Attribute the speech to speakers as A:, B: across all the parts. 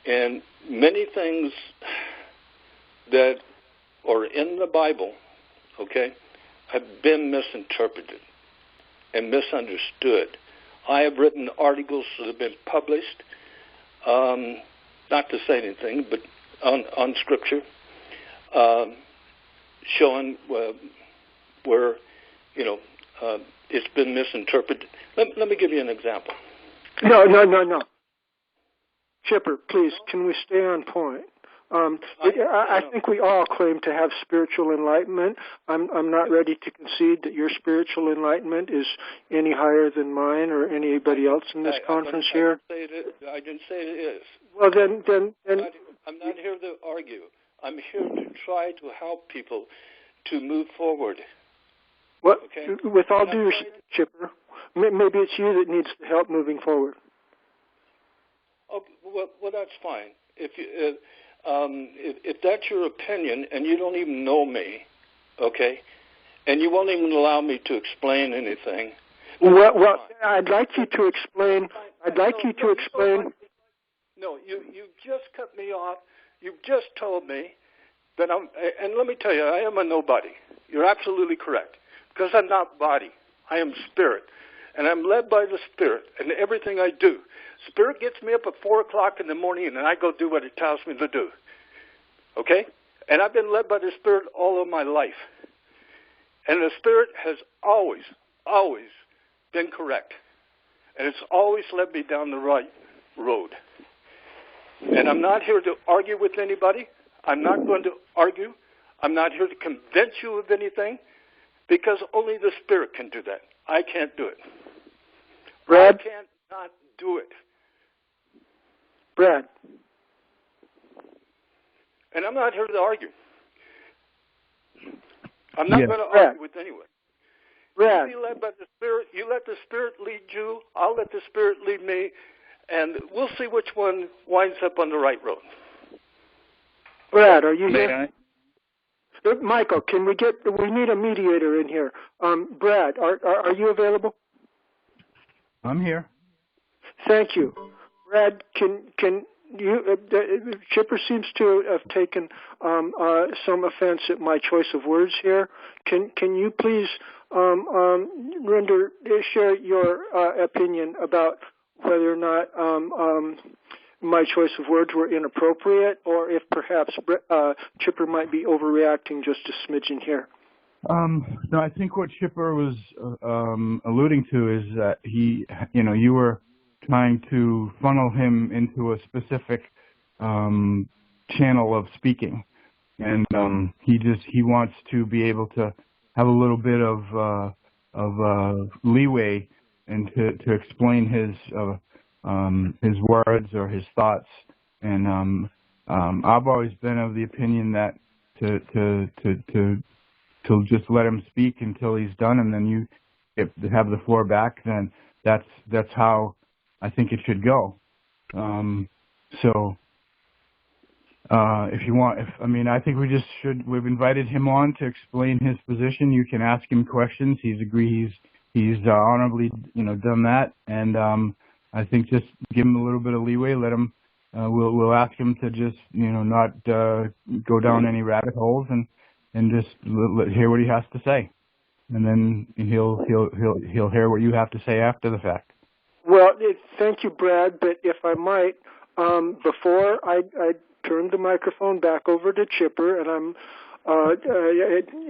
A: And many things that are in the Bible, okay, have been misinterpreted and misunderstood. I have written articles that have been published, not to say anything, but on Scripture, showing where, it's been misinterpreted. Let me give you an example.
B: No. Chipper, please, can we stay on point? I think we all claim to have spiritual enlightenment. I'm not ready to concede that your spiritual enlightenment is any higher than mine or anybody else in this conference here.
A: I didn't say it is.
B: Well, then
A: I'm not here to argue. I'm here to try to help people to move forward.
B: Well,
A: okay?
B: With all due respect, Chipper, maybe it's you that needs the help moving forward.
A: Okay, well, that's fine. If that's your opinion and you don't even know me, okay, and you won't even allow me to explain anything.
B: Well, I'd like you to explain.
A: No, you just cut me off. You've just told me that and let me tell you, I am a nobody. You're absolutely correct. Because I'm not body. I am spirit. And I'm led by the Spirit in everything I do. Spirit gets me up at 4 o'clock in the morning and I go do what it tells me to do. Okay? And I've been led by the Spirit all of my life. And the Spirit has always, always been correct. And it's always led me down the right road. And I'm not here to argue with anybody. I'm not going to argue. I'm not here to convince you of anything, because only the Spirit can do that. I can't do it.
B: Brad?
A: I can't not do it.
B: Brad?
A: And I'm not here to argue. I'm not going to argue with anyone.
B: Brad?
A: You be led by the Spirit. You let the Spirit lead you. I'll let the Spirit lead me. And we'll see which one winds up on the right road.
B: Brad, are you here? Michael, we need a mediator in here. Brad, are you available?
C: I'm here.
B: Thank you. Brad, can you, Chipper seems to have taken some offense at my choice of words here. Can you please share your opinion about whether or not my choice of words were inappropriate, or if perhaps Chipper might be overreacting just a smidgen here?
C: No, I think what Chipper was alluding to is that you were trying to funnel him into a specific channel of speaking, and he wants to be able to have a little bit of leeway and to explain his words or his thoughts. And I've always been of the opinion that to just let him speak until he's done, and then you have the floor back. Then that's how I think it should go. If you want, I think we've invited him on to explain his position. You can ask him questions. He's honorably, done that. And I think just give him a little bit of leeway. Let him. We'll ask him to just, not go down any rabbit holes, and just hear what he has to say, and then he'll hear what you have to say after the fact.
B: Well, thank you, Brad. But if I might, before I turn the microphone back over to Chipper, and I'm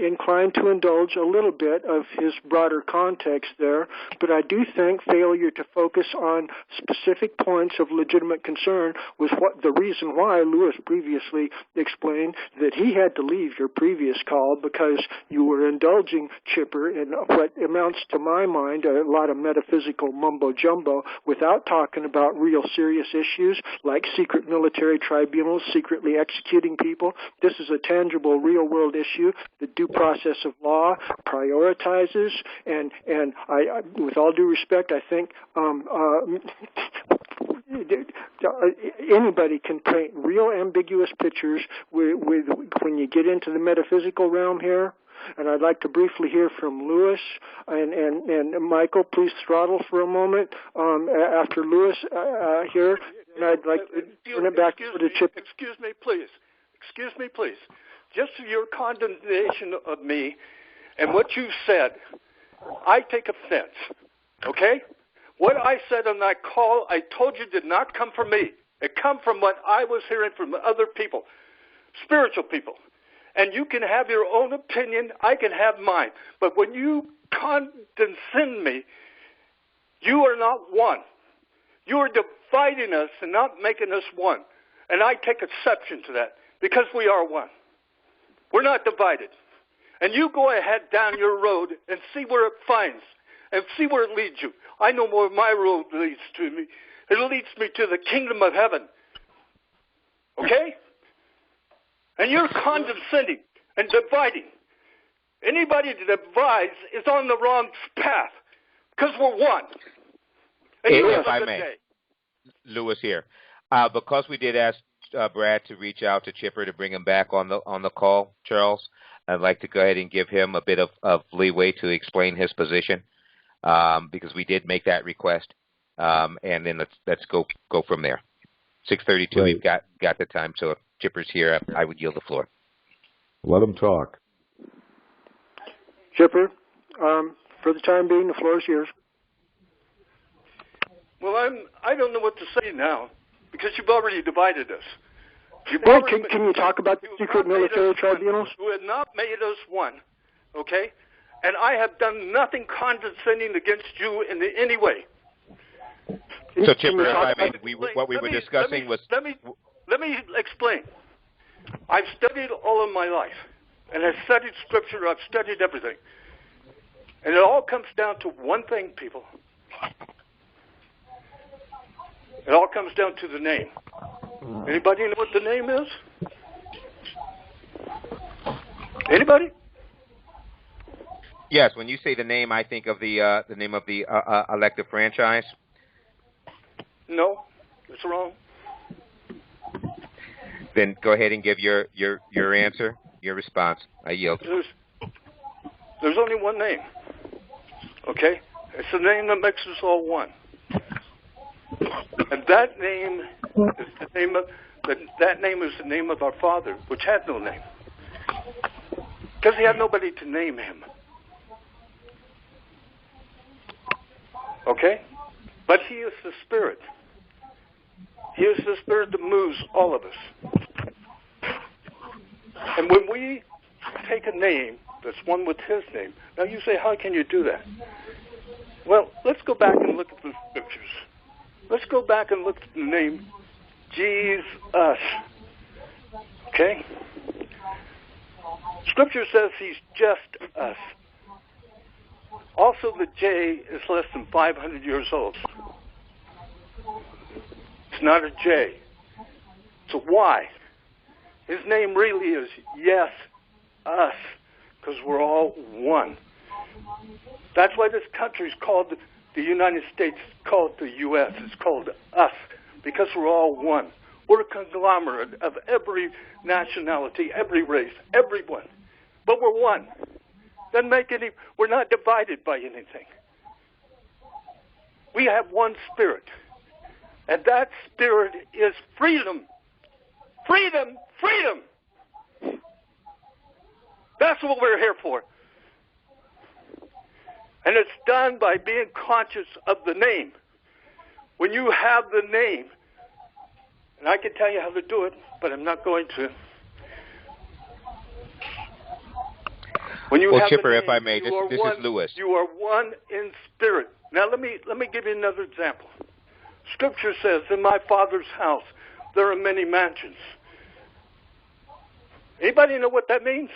B: inclined to indulge a little bit of his broader context there, but I do think failure to focus on specific points of legitimate concern was the reason why Lewis previously explained that he had to leave your previous call, because you were indulging, Chipper, in what amounts to my mind a lot of metaphysical mumbo-jumbo without talking about real serious issues like secret military tribunals secretly executing people. This is a tangible, real-world issue. The due process of law prioritizes, and I, with all due respect, I think anybody can paint real ambiguous pictures with when you get into the metaphysical realm here. And I'd like to briefly hear from Lewis and Michael. Please throttle for a moment after Lewis here. and I'd like to turn it back over to Chip.
A: Excuse me, please. Excuse me, please. Just your condemnation of me and what you said, I take offense, okay? What I said on that call, I told you did not come from me. It come from what I was hearing from other people, spiritual people. And you can have your own opinion, I can have mine. But when you condescend me, you are not one. You are dividing us and not making us one. And I take exception to that because we are one. We're not divided. And you go ahead down your road and see where it finds and see where it leads you. I know where my road leads to me. It leads me to the kingdom of heaven. Okay? And you're condescending and dividing. Anybody that divides is on the wrong path because we're one. And
D: if I may, Lewis here. Because we did ask Brad to reach out to Chipper to bring him back on the call, Charles, I'd like to go ahead and give him a bit of leeway to explain his position because we did make that request. And then let's go from there. 6:32, right. We've got the time, so if Chipper's here, I would yield the floor.
E: Let him talk.
B: Chipper, for the time being, the floor is yours.
A: Well, I don't know what to say now because you've already divided us.
B: Can you talk about the secret military tribunals?
A: You have not made us one, okay? And I have done nothing condescending against you in any way.
D: So, Chipper, what we were discussing was...
A: Let me explain. I've studied all of my life, and I've studied Scripture, I've studied everything. And it all comes down to one thing, people. It all comes down to the name. Anybody know what the name is? Anybody?
D: Yes, when you say the name, I think of the name of the elective franchise.
A: No, that's wrong.
D: Then go ahead and give your answer, your response. I yield.
A: There's only one name. Okay? It's the name that makes us all one. And that name is the name of our Father, which had no name. Because he had nobody to name him. Okay? But he is the Spirit. He is the Spirit that moves all of us. And when we take a name that's one with his name, now you say, how can you do that? Well, let's go back and look at the Scriptures. Let's go back and look at the name Jesus. Okay? Scripture says he's just us. Also, the J is less than 500 years old. It's not a J. It's a Y. His name really is yes, us, because we're all one. That's why this country is called the United States, called the U.S. It's called us, because we're all one. We're a conglomerate of every nationality, every race, everyone. But we're one. We're not divided by anything. We have one spirit. And that spirit is freedom. Freedom! Freedom! That's what we're here for. And it's done by being conscious of the name. When you have the name, and I can tell you how to do it, but I'm not going to. When you have
D: Chipper,
A: the name,
D: if I may, this is Lewis.
A: You are one in spirit. Now let me give you another example. Scripture says, in my Father's house there are many mansions. Anybody know what that means?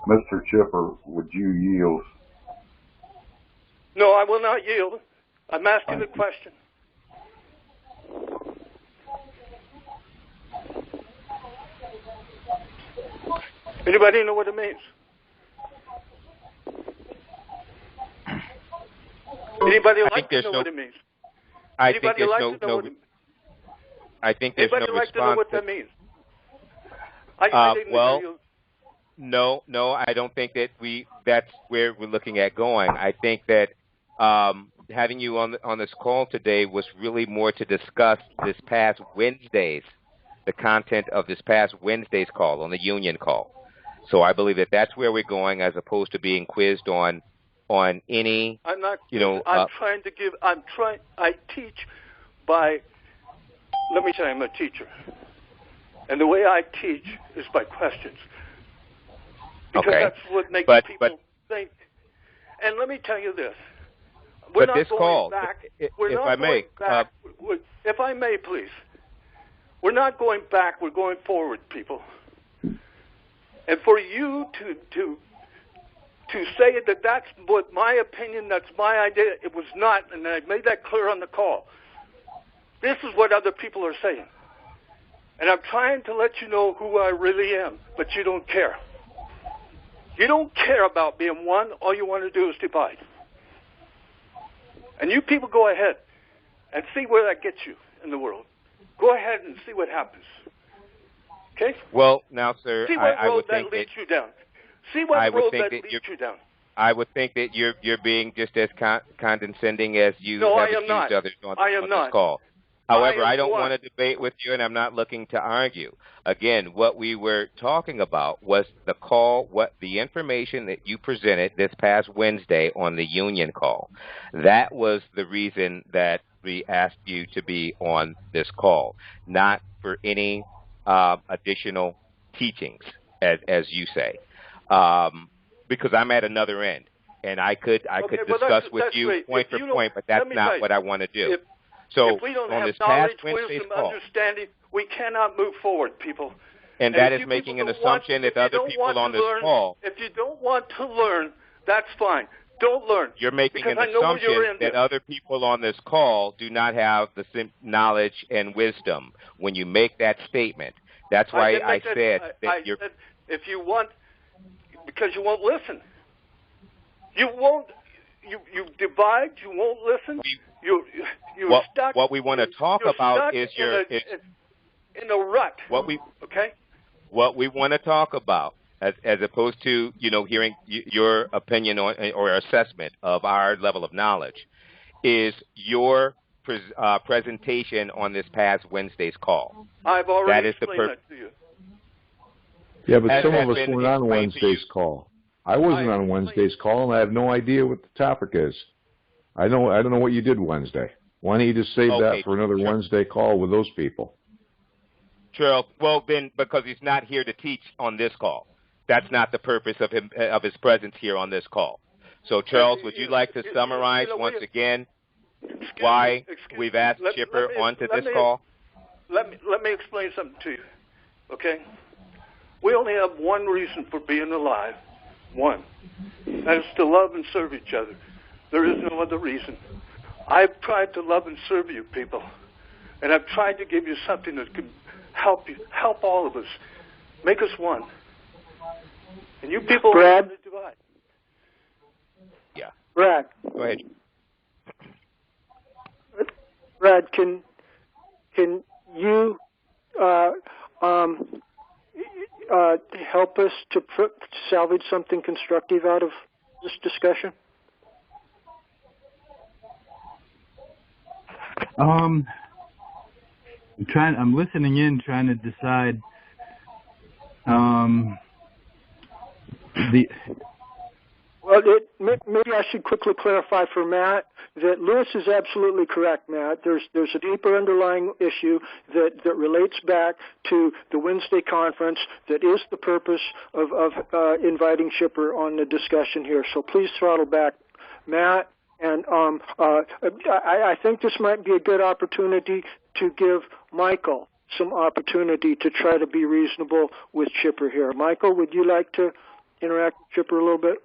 E: Mr. Chipper, would you yield?
A: No, I will not yield. I'm asking the question. Anybody know what it means? Anybody like to know what it means?
D: I think there's no
A: like to know what that means?
D: No, I don't think that that's where we're looking at going. I think that having you on this call today was really more to discuss this past Wednesday's, the content of this past Wednesday's call, on the union call. So I believe that that's where we're going, as opposed to being quizzed on any.
A: I'm not. I teach by. Let me tell you, I'm a teacher, and the way I teach is by questions, because that's what makes people think. And let me tell you this: we're not going back. We're not going back. If I may, please. We're not going back. We're going forward, people. And for you to say that that's what my opinion, that's my idea, it was not, and I made that clear on the call. This is what other people are saying. And I'm trying to let you know who I really am, but you don't care. You don't care about being one. All you want to do is divide. And you people go ahead and see where that gets you in the world. Go ahead and see what happens. Okay?
D: Well, now, sir,
A: see what road that leads you down. See what road that leads you down.
D: I would think that you're being just as condescending as you have accused others on this call. However, I don't want to debate with you, and I'm not looking to argue. Again, what we were talking about was the call, the information that you presented this past Wednesday on the union call. That was the reason that we asked you to be on this call, not for any additional teachings, as you say, because I'm at another end, and I could discuss with you point for point, but that's not what I want to do. So
A: if we don't
D: on
A: have
D: this
A: knowledge,
D: past Wednesday's
A: wisdom,
D: call,
A: understanding, we cannot move forward, people.
D: And that is making an assumption that other people on this call.
A: If you don't want to learn, that's fine. Don't learn.
D: You're making an assumption that other people on this call do not have the knowledge and wisdom when you make that statement. That's why I said that you're.
A: If you want, because you won't listen. You won't. You divide. You won't listen. You're stuck.
D: What we want to talk about is
A: in a rut. What we
D: want to talk about, as opposed to hearing your opinion on or assessment of our level of knowledge, is your presentation on this past Wednesday's call.
A: I've already explained that to you.
E: Yeah, but some of us weren't on Wednesday's call. I wasn't on Wednesday's call, and I have no idea what the topic is. I don't know what you did Wednesday. Why don't you just save that for another Wednesday call with those people?
D: Charles, well then, because he's not here to teach on this call. That's not the purpose of his presence here on this call. So, Charles, would you like to summarize once again why we've asked Chipper onto this call?
A: Let me explain something to you, okay? We only have one reason for being alive. One. That is to love and serve each other. There is no other reason. I've tried to love and serve you people, and I've tried to give you something that can help all of us, make us one. And you people
B: Brad,
A: want to divide.
D: Yeah.
B: Brad.
D: Go ahead.
B: Brad, can you help us to salvage something constructive out of this discussion?
C: I'm listening in, trying to decide.
B: Well, maybe I should quickly clarify for Matt that Lewis is absolutely correct, Matt. There's a deeper underlying issue that relates back to the Wednesday conference that is the purpose of inviting Chipper on the discussion here. So please throttle back, Matt. And I think this might be a good opportunity to give Michael some opportunity to try to be reasonable with Chipper here. Michael, would you like to interact with Chipper a little bit?